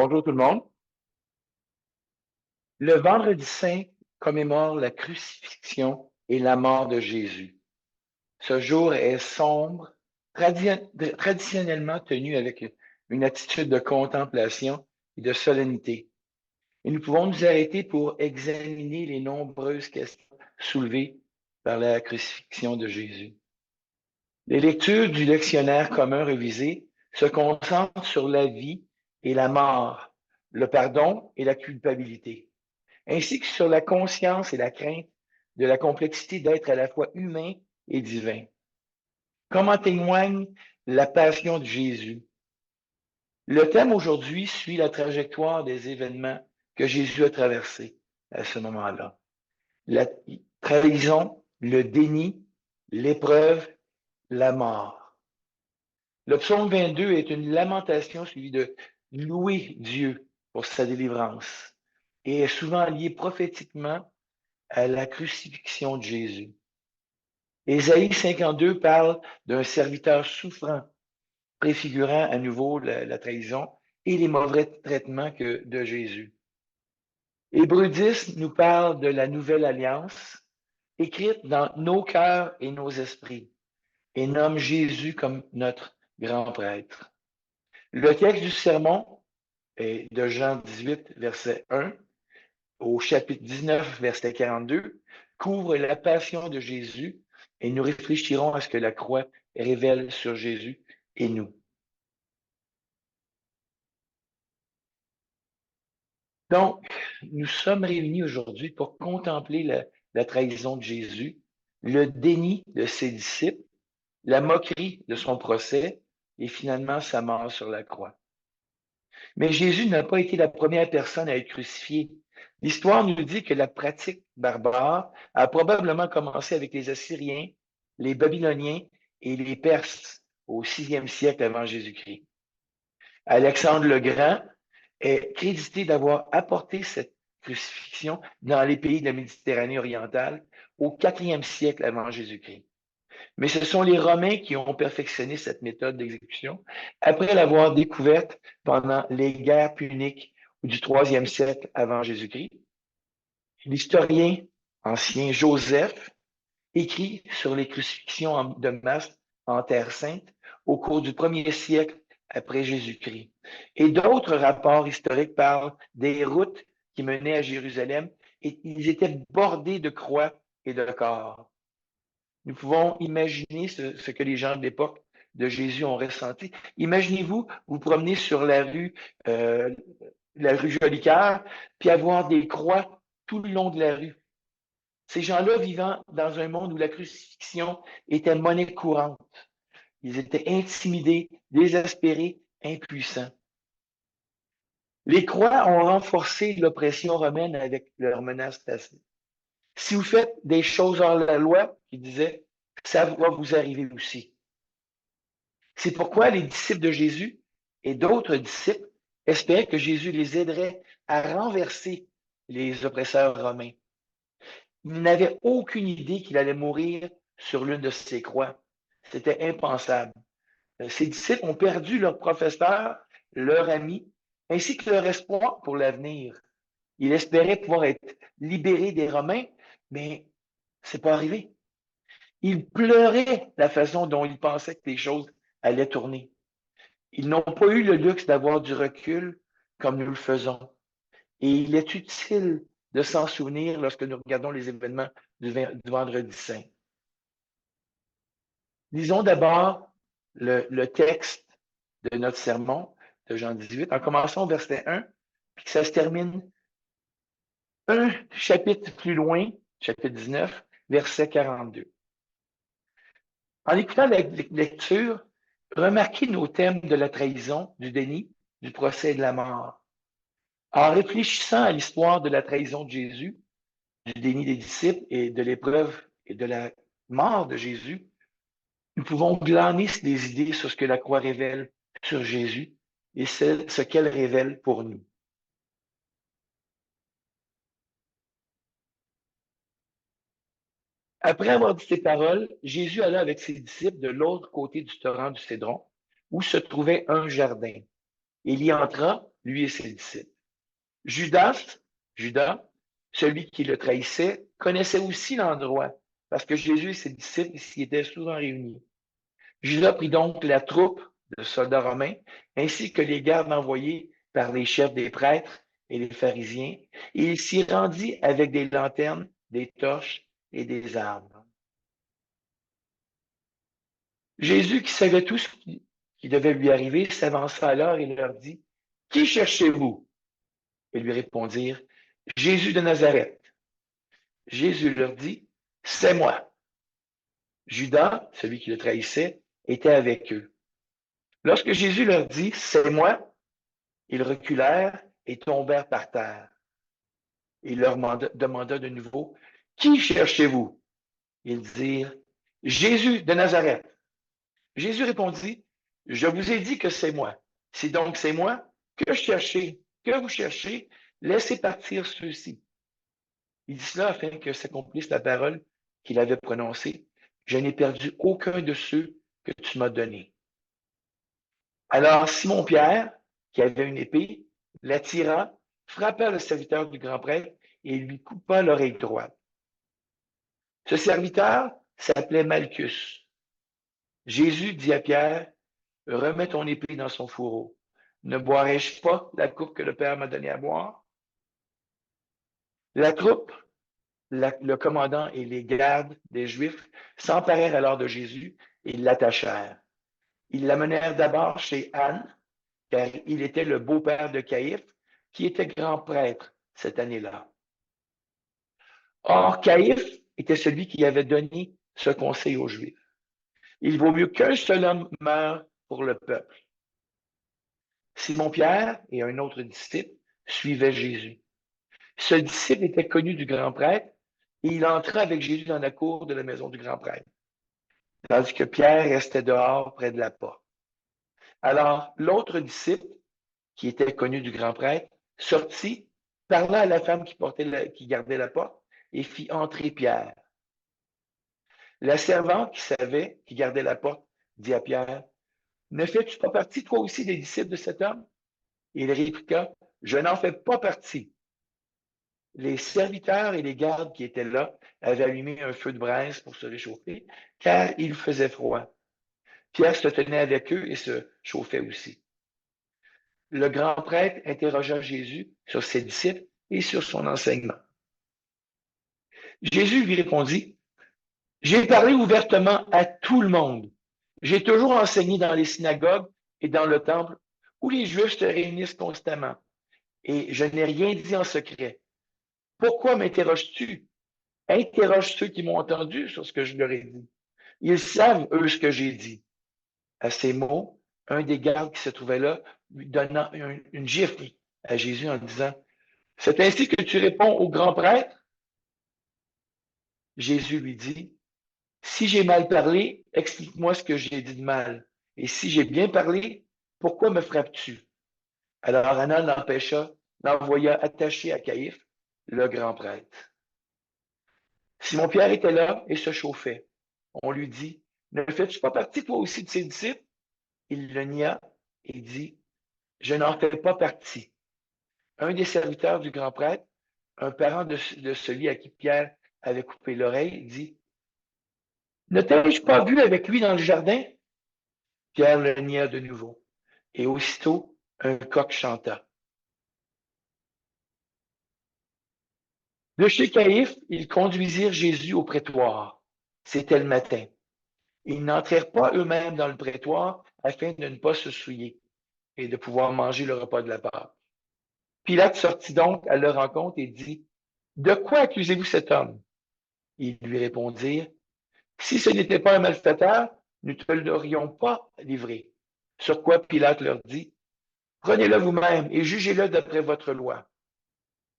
Bonjour tout le monde. Le vendredi saint commémore la crucifixion et la mort de Jésus. Ce jour est sombre, traditionnellement tenu avec une attitude de contemplation et de solennité. Et nous pouvons nous arrêter pour examiner les nombreuses questions soulevées par la crucifixion de Jésus. Les lectures du lectionnaire commun révisé se concentrent sur la vie et la mort, le pardon et la culpabilité, ainsi que sur la conscience et la crainte de la complexité d'être à la fois humain et divin. Comme en témoigne la passion de Jésus. Le thème aujourd'hui suit la trajectoire des événements que Jésus a traversés à ce moment-là. La trahison, le déni, l'épreuve, la mort. Le psaume 22 est une lamentation suivie de louer Dieu pour sa délivrance et est souvent lié prophétiquement à la crucifixion de Jésus. Ésaïe 52 parle d'un serviteur souffrant, préfigurant à nouveau la trahison et les mauvais traitements de Jésus. Hébreux 10 nous parle de la nouvelle alliance, écrite dans nos cœurs et nos esprits, et nomme Jésus comme notre grand prêtre. Le texte du sermon est de Jean 18, verset 1, au chapitre 19, verset 42, couvre la passion de Jésus et nous réfléchirons à ce que la croix révèle sur Jésus et nous. Donc, nous sommes réunis aujourd'hui pour contempler la trahison de Jésus, le déni de ses disciples, la moquerie de son procès et finalement sa mort sur la croix. Mais Jésus n'a pas été la première personne à être crucifiée. L'histoire nous dit que la pratique barbare a probablement commencé avec les Assyriens, les Babyloniens et les Perses au 6e siècle avant Jésus-Christ. Alexandre le Grand est crédité d'avoir apporté cette crucifixion dans les pays de la Méditerranée orientale au 4e siècle avant Jésus-Christ. Mais ce sont les Romains qui ont perfectionné cette méthode d'exécution après l'avoir découverte pendant les guerres puniques du 3e siècle avant Jésus-Christ. L'historien ancien Joseph écrit sur les crucifixions de masse en Terre Sainte au cours du 1er siècle après Jésus-Christ. Et d'autres rapports historiques parlent des routes qui menaient à Jérusalem et ils étaient bordés de croix et de corps. Nous pouvons imaginer ce que les gens de l'époque de Jésus ont ressenti. Imaginez-vous, vous promenez sur la rue Jolicoeur, puis avoir des croix tout le long de la rue. Ces gens-là vivant dans un monde où la crucifixion était monnaie courante. Ils étaient intimidés, désespérés, impuissants. Les croix ont renforcé l'oppression romaine avec leur menace tacite. Si vous faites des choses hors la loi, il disait, ça va vous arriver aussi. C'est pourquoi les disciples de Jésus et d'autres disciples espéraient que Jésus les aiderait à renverser les oppresseurs romains. Ils n'avaient aucune idée qu'il allait mourir sur l'une de ces croix. C'était impensable. Ces disciples ont perdu leur professeur, leur ami, ainsi que leur espoir pour l'avenir. Ils espéraient pouvoir être libérés des Romains, mais c'est pas arrivé. Ils pleuraient la façon dont ils pensaient que les choses allaient tourner. Ils n'ont pas eu le luxe d'avoir du recul comme nous le faisons. Et il est utile de s'en souvenir lorsque nous regardons les événements du Vendredi Saint. Lisons d'abord le texte de notre sermon de Jean 18, en commençant au verset 1, puis que ça se termine un chapitre plus loin, chapitre 19, verset 42. En écoutant la lecture, remarquez nos thèmes de la trahison, du déni, du procès et de la mort. En réfléchissant à l'histoire de la trahison de Jésus, du déni des disciples et de l'épreuve et de la mort de Jésus, nous pouvons glaner des idées sur ce que la croix révèle sur Jésus et ce qu'elle révèle pour nous. Après avoir dit ces paroles, Jésus alla avec ses disciples de l'autre côté du torrent du Cédron, où se trouvait un jardin. Il y entra lui et ses disciples. Judas, celui qui le trahissait, connaissait aussi l'endroit, parce que Jésus et ses disciples s'y étaient souvent réunis. Judas prit donc la troupe de soldats romains, ainsi que les gardes envoyés par les chefs des prêtres et les pharisiens, et il s'y rendit avec des lanternes, des torches et des armes. Jésus, qui savait tout ce qui devait lui arriver, s'avança alors et leur dit, « Qui cherchez-vous? » Ils lui répondirent, « Jésus de Nazareth. » Jésus leur dit, « C'est moi. » Judas, celui qui le trahissait, était avec eux. Lorsque Jésus leur dit, « C'est moi », ils reculèrent et tombèrent par terre. Il leur demanda de nouveau, « Qui cherchez-vous? » Ils dirent, « Jésus de Nazareth. » Jésus répondit, « Je vous ai dit que c'est moi. Si donc c'est moi, que vous cherchez, laissez partir ceux-ci. » Il dit cela afin que s'accomplisse la parole qu'il avait prononcée. « Je n'ai perdu aucun de ceux que tu m'as donnés. » Alors Simon-Pierre, qui avait une épée, la tira, frappa le serviteur du grand prêtre et lui coupa l'oreille droite. Ce serviteur s'appelait Malchus. Jésus dit à Pierre, « Remets ton épée dans son fourreau. Ne boirai-je pas la coupe que le Père m'a donnée à boire? » La troupe, le commandant et les gardes des Juifs s'emparèrent alors de Jésus et l'attachèrent. Ils l'amenèrent d'abord chez Anne, car il était le beau-père de Caïphe, qui était grand prêtre cette année-là. Or, Caïphe était celui qui avait donné ce conseil aux Juifs. Il vaut mieux qu'un seul homme meure pour le peuple. Simon-Pierre et un autre disciple suivaient Jésus. Ce disciple était connu du grand prêtre et il entra avec Jésus dans la cour de la maison du grand prêtre, tandis que Pierre restait dehors près de la porte. Alors, l'autre disciple, qui était connu du grand prêtre, sortit, parla à la femme qui gardait la porte et fit entrer Pierre. La servante qui gardait la porte, dit à Pierre, « Ne fais-tu pas partie, toi aussi, des disciples de cet homme? » Il répliqua, « Je n'en fais pas partie. » Les serviteurs et les gardes qui étaient là avaient allumé un feu de braise pour se réchauffer, car il faisait froid. Pierre se tenait avec eux et se chauffait aussi. Le grand prêtre interrogea Jésus sur ses disciples et sur son enseignement. Jésus lui répondit, « J'ai parlé ouvertement à tout le monde. J'ai toujours enseigné dans les synagogues et dans le temple où les Juifs se réunissent constamment, et je n'ai rien dit en secret. Pourquoi m'interroges-tu? Interroge ceux qui m'ont entendu sur ce que je leur ai dit. Ils savent, eux, ce que j'ai dit. » À ces mots, un des gardes qui se trouvait là lui donna une gifle à Jésus en disant, « C'est ainsi que tu réponds au grand prêtre? » Jésus lui dit, « Si j'ai mal parlé, explique-moi ce que j'ai dit de mal. Et si j'ai bien parlé, pourquoi me frappes-tu? » Alors Anna l'envoya attaché à Caïphe, le grand prêtre. Simon-Pierre était là et se chauffait. On lui dit, « Ne fais-tu pas partie toi aussi de ses disciples? » Il le nia et dit, « Je n'en fais pas partie. » Un des serviteurs du grand prêtre, un parent de celui à qui Pierre avait coupé l'oreille, dit, « Ne t'ai-je pas vu avec lui dans le jardin? » Pierre le nia de nouveau. Et aussitôt, un coq chanta. De chez Caïphe, ils conduisirent Jésus au prétoire. C'était le matin. Ils n'entrèrent pas eux-mêmes dans le prétoire afin de ne pas se souiller et de pouvoir manger le repas de la Pâque. Pilate sortit donc à leur rencontre et dit, « De quoi accusez-vous cet homme? » Ils lui répondirent, « Si ce n'était pas un malfaiteur, nous ne te l'aurions pas livré. » Sur quoi Pilate leur dit, « Prenez-le vous-même et jugez-le d'après votre loi. »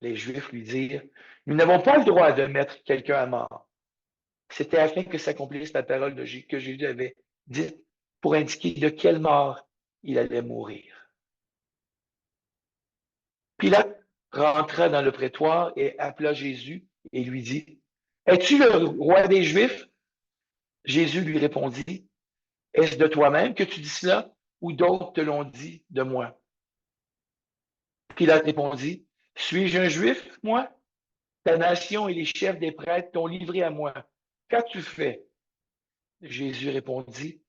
Les Juifs lui dirent, « Nous n'avons pas le droit de mettre quelqu'un à mort. » C'était afin que s'accomplisse la parole que Jésus avait dite pour indiquer de quelle mort il allait mourir. Pilate rentra dans le prétoire et appela Jésus et lui dit, « Es-tu le roi des Juifs? » Jésus lui répondit, « Est-ce de toi-même que tu dis cela ou d'autres te l'ont dit de moi? » Pilate répondit, suis-je un juif, moi? Ta nation et les chefs des prêtres t'ont livré à moi. Qu'as-tu fait? Jésus répondit,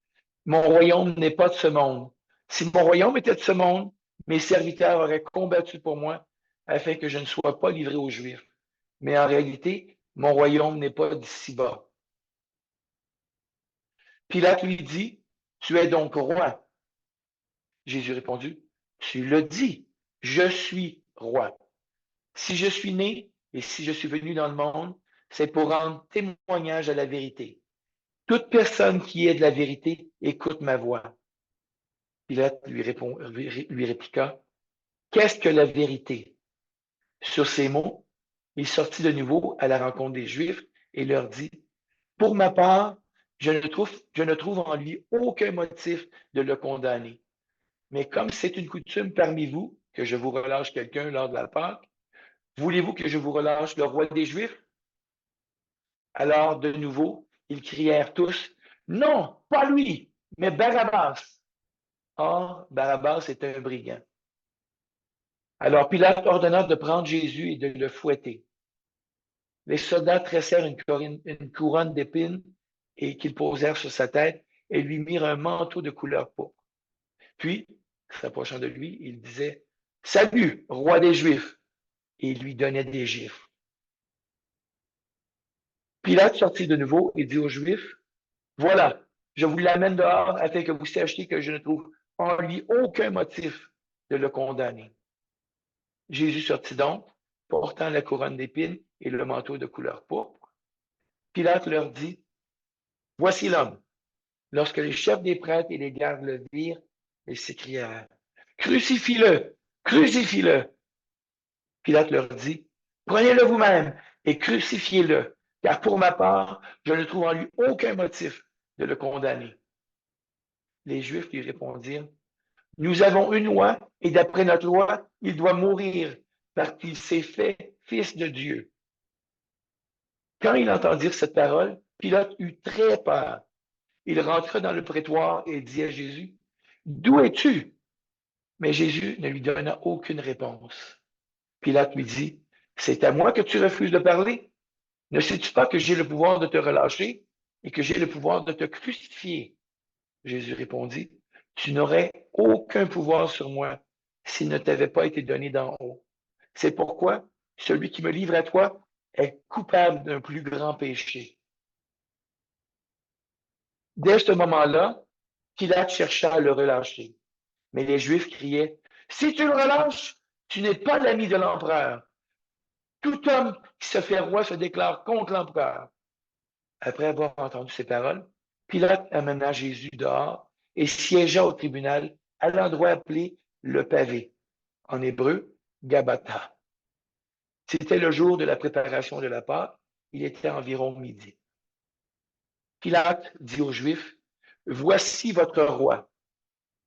mon royaume n'est pas de ce monde. Si mon royaume était de ce monde, mes serviteurs auraient combattu pour moi afin que je ne sois pas livré aux Juifs. Mais en réalité, mon royaume n'est pas d'ici-bas. Pilate lui dit, tu es donc roi. Jésus répondit, tu le dis, je suis roi. Si je suis né et si je suis venu dans le monde, c'est pour rendre témoignage à la vérité. Toute personne qui est de la vérité écoute ma voix. Pilate lui répliqua, qu'est-ce que la vérité? Sur ces mots, il sortit de nouveau à la rencontre des Juifs et leur dit, pour ma part, je ne trouve en lui aucun motif de le condamner. Mais comme c'est une coutume parmi vous que je vous relâche quelqu'un lors de la Pâque, voulez-vous que je vous relâche le roi des Juifs? Alors, de nouveau, ils crièrent tous, non, pas lui, mais Barabbas. Or, Barabbas était un brigand. Alors Pilate ordonna de prendre Jésus et de le fouetter. Les soldats tressèrent une couronne d'épines et qu'ils posèrent sur sa tête et lui mirent un manteau de couleur pourpre. Puis, s'approchant de lui, il disait, salut, roi des Juifs, et il lui donnait des gifles. Pilate sortit de nouveau et dit aux Juifs, voilà, je vous l'amène dehors afin que vous sachiez que je ne trouve en lui aucun motif de le condamner. Jésus sortit donc, portant la couronne d'épines et le manteau de couleur pourpre. Pilate leur dit, voici l'homme. Lorsque les chefs des prêtres et les gardes le virent, ils s'écrièrent, crucifie-le, crucifie-le. Pilate leur dit, prenez-le vous-même et crucifiez-le, car pour ma part, je ne trouve en lui aucun motif de le condamner. Les Juifs lui répondirent, nous avons une loi et d'après notre loi, il doit mourir parce qu'il s'est fait fils de Dieu. Quand il entendit cette parole, Pilate eut très peur. Il rentra dans le prétoire et dit à Jésus, d'où es-tu? Mais Jésus ne lui donna aucune réponse. Pilate lui dit, c'est à moi que tu refuses de parler? Ne sais-tu pas que j'ai le pouvoir de te relâcher et que j'ai le pouvoir de te crucifier? Jésus répondit, tu n'aurais aucun pouvoir sur moi s'il ne t'avait pas été donné d'en haut. C'est pourquoi celui qui me livre à toi est coupable d'un plus grand péché. Dès ce moment-là, Pilate chercha à le relâcher. Mais les Juifs criaient, si tu le relâches, tu n'es pas l'ami de l'empereur. Tout homme qui se fait roi se déclare contre l'empereur. Après avoir entendu ces paroles, Pilate amena Jésus dehors et siégea au tribunal à l'endroit appelé le pavé, en hébreu, Gabata. C'était le jour de la préparation de la Pâque, il était environ midi. Pilate dit aux Juifs, voici votre roi.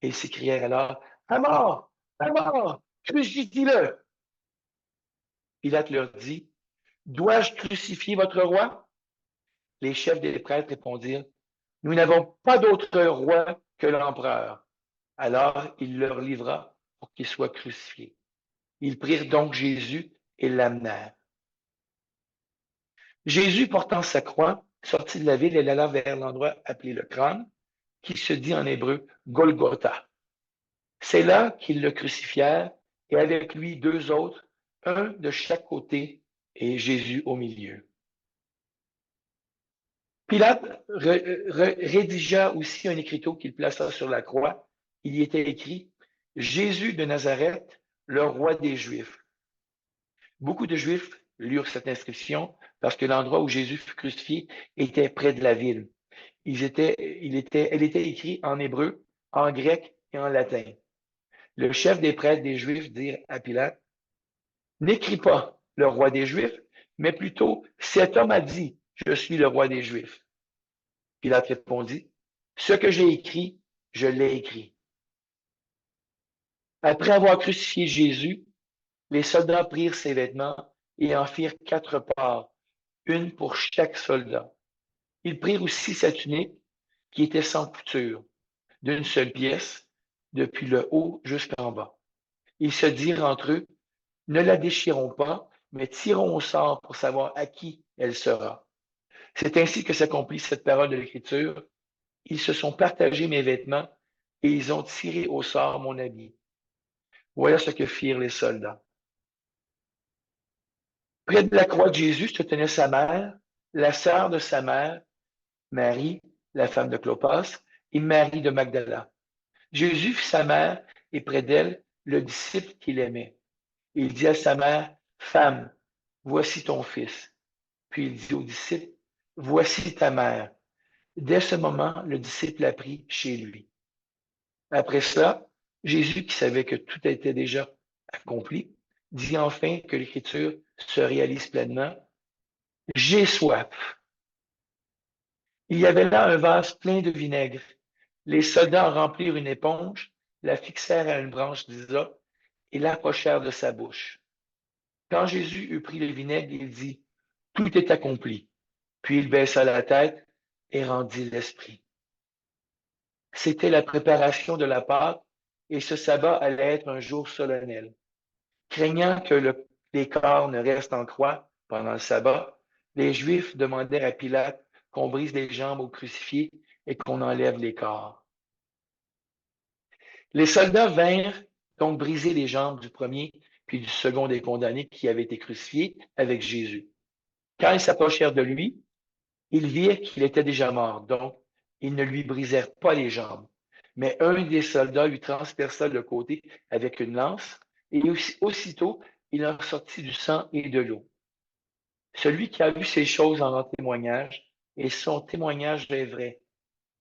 Et ils s'écrièrent alors, à mort, crucifie-le. Pilate leur dit, dois-je crucifier votre roi? Les chefs des prêtres répondirent, nous n'avons pas d'autre roi que l'empereur. Alors il leur livra pour qu'il soit crucifié. Ils prirent donc Jésus et l'amenèrent. Jésus, portant sa croix, sortit de la ville et alla vers l'endroit appelé le crâne, qui se dit en hébreu Golgotha. C'est là qu'ils le crucifièrent et avec lui deux autres, un de chaque côté et Jésus au milieu. Pilate rédigea aussi un écriteau qu'il plaça sur la croix. Il y était écrit Jésus de Nazareth, le roi des Juifs. Beaucoup de Juifs lurent cette inscription parce que l'endroit où Jésus fut crucifié était près de la ville. Elle était écrite en hébreu, en grec et en latin. Le chef des prêtres des Juifs dit à Pilate, n'écris pas le roi des Juifs, mais plutôt cet homme a dit, je suis le roi des Juifs. Pilate répondit, ce que j'ai écrit, je l'ai écrit. Après avoir crucifié Jésus, les soldats prirent ses vêtements et en firent 4 parts, une pour chaque soldat. Ils prirent aussi sa tunique, qui était sans couture, d'une seule pièce, depuis le haut jusqu'en bas. Ils se dirent entre eux, ne la déchirons pas, mais tirons au sort pour savoir à qui elle sera. C'est ainsi que s'accomplit cette parole de l'Écriture. Ils se sont partagés mes vêtements et ils ont tiré au sort mon habit. Voilà ce que firent les soldats. Près de la croix de Jésus se tenait sa mère, la sœur de sa mère, Marie, la femme de Clopas, et Marie de Magdala. Jésus vit sa mère et près d'elle le disciple qu'il aimait. Il dit à sa mère, Femme, voici ton fils. Puis il dit au disciple, Voici ta mère. Dès ce moment, le disciple l'a pris chez lui. Après cela, Jésus, qui savait que tout était déjà accompli, dit enfin que l'Écriture se réalise pleinement. J'ai soif. Il y avait là un vase plein de vinaigre. Les soldats en remplirent une éponge, la fixèrent à une branche d'hysope et l'approchèrent de sa bouche. Quand Jésus eut pris le vinaigre, il dit, Tout est accompli. Puis il baissa la tête et rendit l'esprit. C'était la préparation de la Pâque et ce sabbat allait être un jour solennel. Craignant que les corps ne restent en croix pendant le sabbat, les Juifs demandèrent à Pilate qu'on brise les jambes aux crucifiés et qu'on enlève les corps. Les soldats vinrent donc briser les jambes du premier puis du second des condamnés qui avaient été crucifiés avec Jésus. Quand ils s'approchèrent de lui, ils virent qu'il était déjà mort, donc ils ne lui brisèrent pas les jambes. Mais un des soldats lui transperça le côté avec une lance, et aussitôt il en sortit du sang et de l'eau. Celui qui a vu ces choses en rend témoignage, et son témoignage est vrai.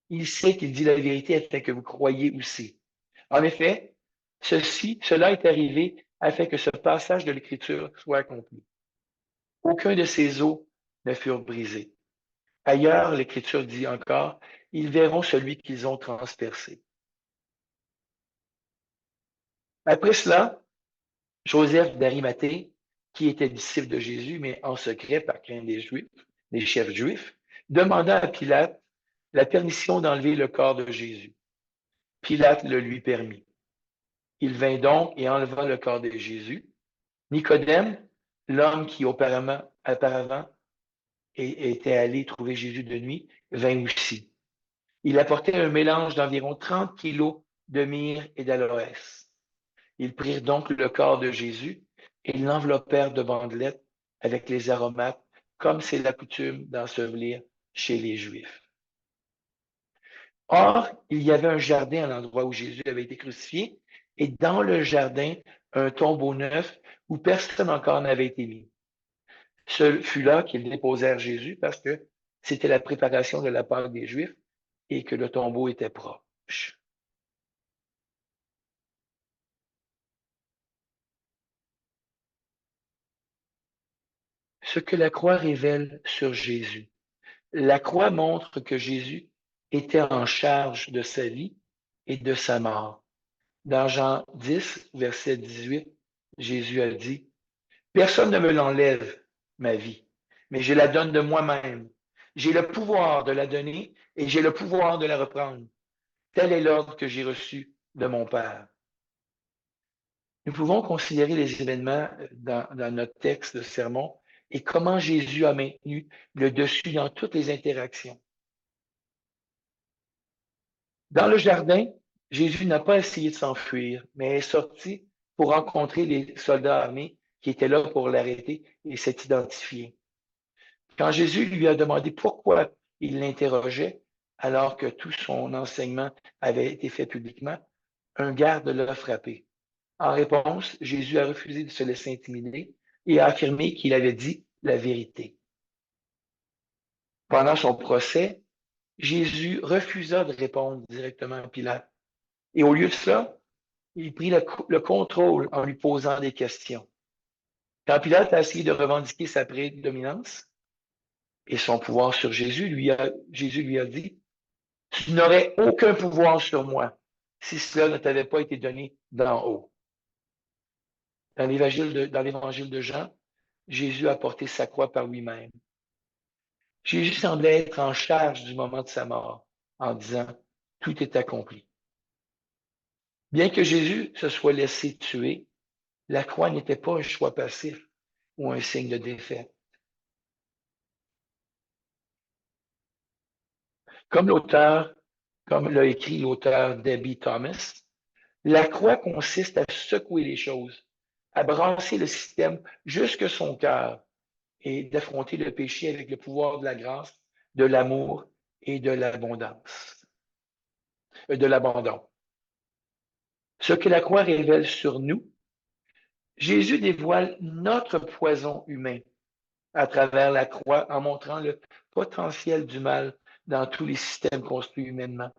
Il sait qu'il dit la vérité afin que vous croyiez aussi. En effet, cela est arrivé afin que ce passage de l'Écriture soit accompli. Aucun de ces os ne furent brisés. Ailleurs, l'Écriture dit encore, ils verront celui qu'ils ont transpercé. Après cela, Joseph d'Arimathée, qui était disciple de Jésus, mais en secret par crainte des Juifs, des chefs juifs, demanda à Pilate la permission d'enlever le corps de Jésus. Pilate le lui permit. Il vint donc et enleva le corps de Jésus. Nicodème, l'homme qui auparavant était allé trouver Jésus de nuit, vint aussi. Il apportait un mélange d'environ 30 kilos de myrrhe et d'aloès. Ils prirent donc le corps de Jésus et l'enveloppèrent de bandelettes avec les aromates, comme c'est la coutume d'ensevelir chez les Juifs. Or, il y avait un jardin à l'endroit où Jésus avait été crucifié, et dans le jardin, un tombeau neuf où personne encore n'avait été mis. Ce fut là qu'ils déposèrent Jésus parce que c'était la préparation de la Pâque des Juifs et que le tombeau était proche. Ce que la croix révèle sur Jésus. La croix montre que Jésus était en charge de sa vie et de sa mort. Dans Jean 10, verset 18, Jésus a dit, Personne ne me l'enlève, ma vie, mais je la donne de moi-même. J'ai le pouvoir de la donner et j'ai le pouvoir de la reprendre. Tel est l'ordre que j'ai reçu de mon Père. Nous pouvons considérer les événements dans notre texte de sermon et comment Jésus a maintenu le dessus dans toutes les interactions. Dans le jardin, Jésus n'a pas essayé de s'enfuir, mais est sorti pour rencontrer les soldats armés qui étaient là pour l'arrêter et s'est identifié. Quand Jésus lui a demandé pourquoi il l'interrogeait, alors que tout son enseignement avait été fait publiquement, un garde l'a frappé. En réponse, Jésus a refusé de se laisser intimider et a affirmé qu'il avait dit la vérité. Pendant son procès, Jésus refusa de répondre directement à Pilate. Et au lieu de cela, il prit le contrôle en lui posant des questions. Quand Pilate a essayé de revendiquer sa prédominance et son pouvoir sur Jésus, Jésus lui a dit, Tu n'aurais aucun pouvoir sur moi si cela ne t'avait pas été donné d'en haut. Dans l'évangile de Jean, Jésus a porté sa croix par lui-même. Jésus semblait être en charge du moment de sa mort en disant, Tout est accompli. Bien que Jésus se soit laissé tuer, La croix n'était pas un choix passif ou un signe de défaite. Comme comme l'a écrit l'auteur Debbie Thomas, la croix consiste à secouer les choses, à brasser le système jusque son cœur et d'affronter le péché avec le pouvoir de la grâce, de l'amour et de l'abondance, de l'abandon. Ce que la croix révèle sur nous, Jésus dévoile notre poison humain à travers la croix en montrant le potentiel du mal dans tous les systèmes construits humainement.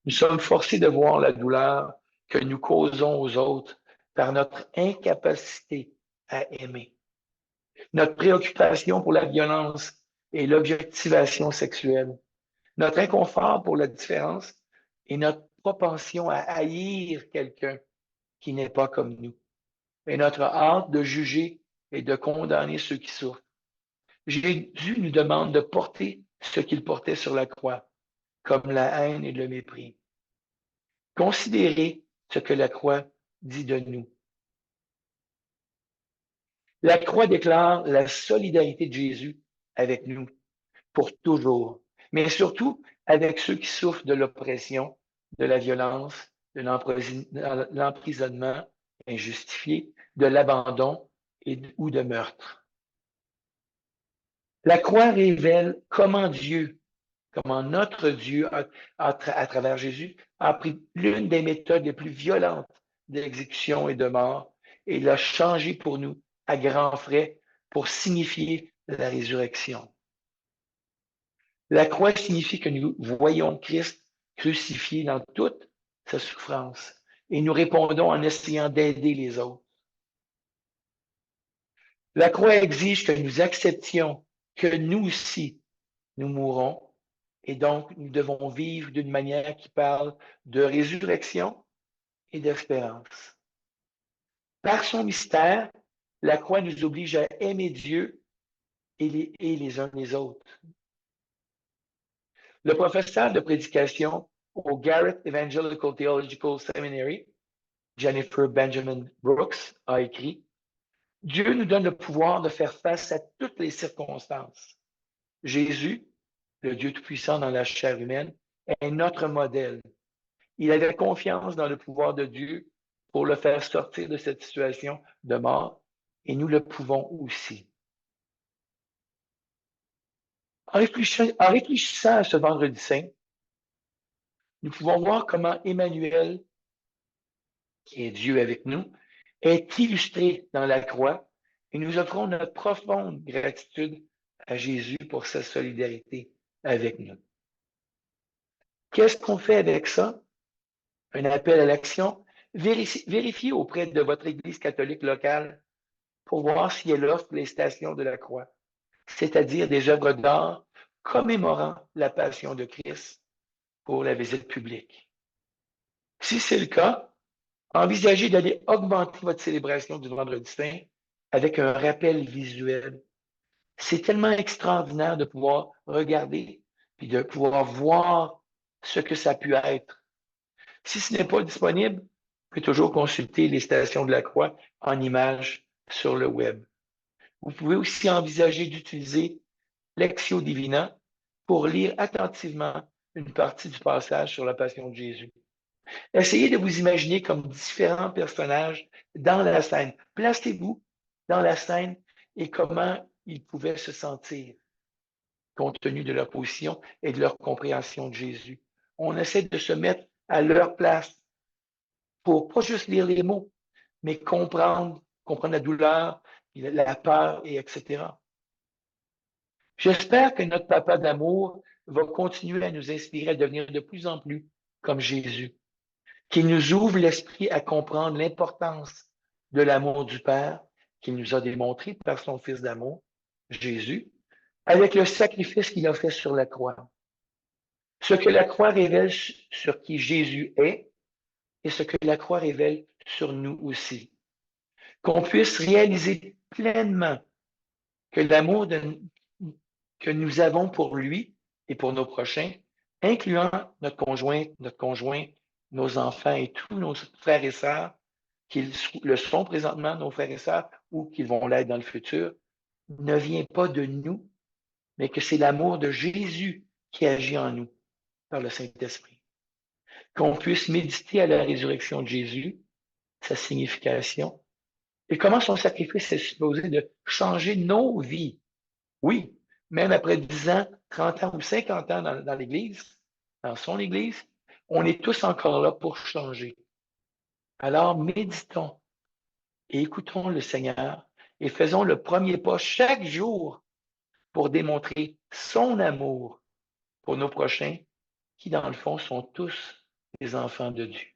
Nous sommes forcés de voir la douleur que nous causons aux autres par notre incapacité à aimer, notre préoccupation pour la violence et l'objectivation sexuelle, notre inconfort pour la différence et notre propension à haïr quelqu'un qui n'est pas comme nous, et notre hâte de juger et de condamner ceux qui souffrent. Jésus nous demande de porter ce qu'il portait sur la croix, comme la haine et le mépris. Considérez ce que la croix dit de nous. La croix déclare la solidarité de Jésus avec nous pour toujours, mais surtout avec ceux qui souffrent de l'oppression, de la violence, de l'emprisonnement injustifié, de l'abandon ou de meurtre. La croix révèle comment notre Dieu, à travers Jésus, a pris l'une des méthodes les plus violentes d'exécution et de mort et l'a changé pour nous à grands frais pour signifier la résurrection. La croix signifie que nous voyons Christ crucifié dans toute sa souffrance et nous répondons en essayant d'aider les autres. La croix exige que nous acceptions que nous aussi, nous mourons et donc nous devons vivre d'une manière qui parle de résurrection et d'espérance. Par son mystère, la croix nous oblige à aimer Dieu et les uns les autres. Le professeur de prédication au Garrett Evangelical Theological Seminary, Jennifer Benjamin Brooks, a écrit: Dieu nous donne le pouvoir de faire face à toutes les circonstances. Jésus, le Dieu Tout-Puissant dans la chair humaine, est notre modèle. Il avait confiance dans le pouvoir de Dieu pour le faire sortir de cette situation de mort, et nous le pouvons aussi. En réfléchissant à ce vendredi saint, nous pouvons voir comment Emmanuel, qui est Dieu avec nous, est illustré dans la croix, et nous offrons notre profonde gratitude à Jésus pour sa solidarité avec nous. Qu'est-ce qu'on fait avec ça? Un appel à l'action. Vérifiez auprès de votre Église catholique locale pour voir si elle offre les stations de la croix, c'est-à-dire des œuvres d'art commémorant la passion de Christ pour la visite publique. Si c'est le cas, envisagez d'aller augmenter votre célébration du Vendredi Saint avec un rappel visuel. C'est tellement extraordinaire de pouvoir regarder puis de pouvoir voir ce que ça a pu être. Si ce n'est pas disponible, vous pouvez toujours consulter les stations de la croix en images sur le web. Vous pouvez aussi envisager d'utiliser Lectio Divina pour lire attentivement une partie du passage sur la Passion de Jésus. Essayez de vous imaginer comme différents personnages dans la scène. Placez-vous dans la scène et comment ils pouvaient se sentir compte tenu de leur position et de leur compréhension de Jésus. On essaie de se mettre à leur place pour pas juste lire les mots, mais comprendre la douleur, la peur, et etc. J'espère que notre papa d'amour va continuer à nous inspirer à devenir de plus en plus comme Jésus, qu'il nous ouvre l'esprit à comprendre l'importance de l'amour du Père qu'il nous a démontré par son Fils d'amour, Jésus, avec le sacrifice qu'il a fait sur la croix. Ce que la croix révèle sur qui Jésus est et ce que la croix révèle sur nous aussi. Qu'on puisse réaliser pleinement que l'amour que nous avons pour lui et pour nos prochains, incluant notre conjoint, nos enfants et tous nos frères et sœurs, qu'ils le sont présentement, nos frères et sœurs, ou qu'ils vont l'être dans le futur, ne vient pas de nous, mais que c'est l'amour de Jésus qui agit en nous par le Saint-Esprit. Qu'on puisse méditer à la résurrection de Jésus, sa signification, et comment son sacrifice est supposé de changer nos vies. Oui, même après 10 ans, 30 ans ou 50 ans dans l'Église, dans son Église, on est tous encore là pour changer. Alors, méditons et écoutons le Seigneur et faisons le premier pas chaque jour pour démontrer son amour pour nos prochains, qui dans le fond sont tous des enfants de Dieu.